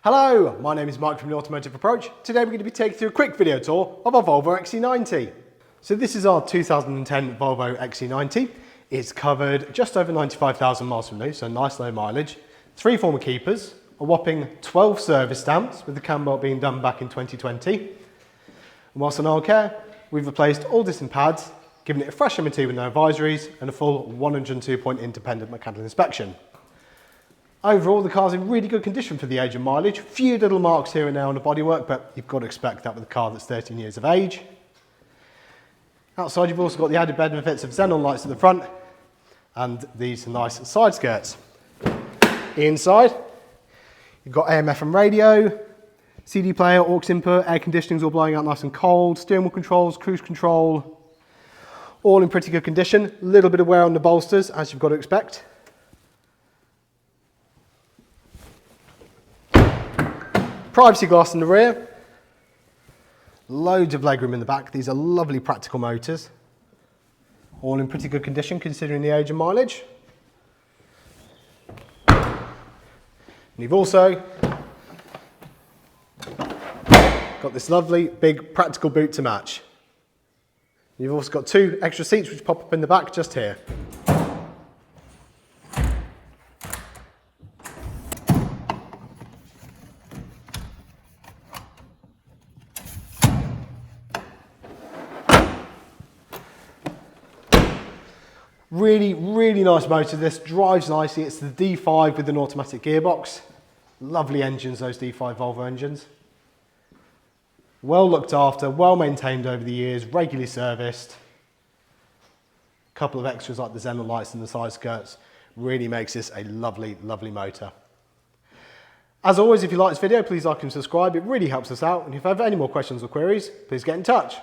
Hello, my name is Mike from the Automotive Approach. Today we're going to be taking through a quick video tour of our Volvo XC90. So this is our 2010 Volvo XC90. It's covered just over 95,000 miles from new, so nice low mileage. 3 former keepers, a whopping 12 service stamps, with the cam belt being done back in 2020. And whilst on our care, we've replaced all disc and pads, giving it a fresh MOT with no advisories and a full 102-point independent mechanical inspection. Overall, the car's in really good condition for the age and mileage. Few little marks here and there on the bodywork, but you've got to expect that with a car that's 13 years of age. Outside, you've also got the added benefits of Xenon lights at the front and these nice side skirts. Inside, you've got AM/FM radio, CD player, aux input, air conditioning's all blowing out nice and cold, steering wheel controls, cruise control, all in pretty good condition. A little bit of wear on the bolsters, as you've got to expect. Privacy glass in the rear, loads of legroom in the back. These are lovely practical motors, all in pretty good condition considering the age and mileage. And you've also got this lovely big practical boot to match. You've also got 2 extra seats which pop up in the back just here. Really nice motor. This drives nicely. It's the D5 with an automatic gearbox. Lovely engines, those D5 Volvo engines. Well looked after, well maintained over the years, regularly serviced. A couple of extras like the Xenon lights and the side skirts really makes this a lovely motor. As always, if you like this video, please like and subscribe. It really helps us out. And if you have any more questions or queries, please get in touch.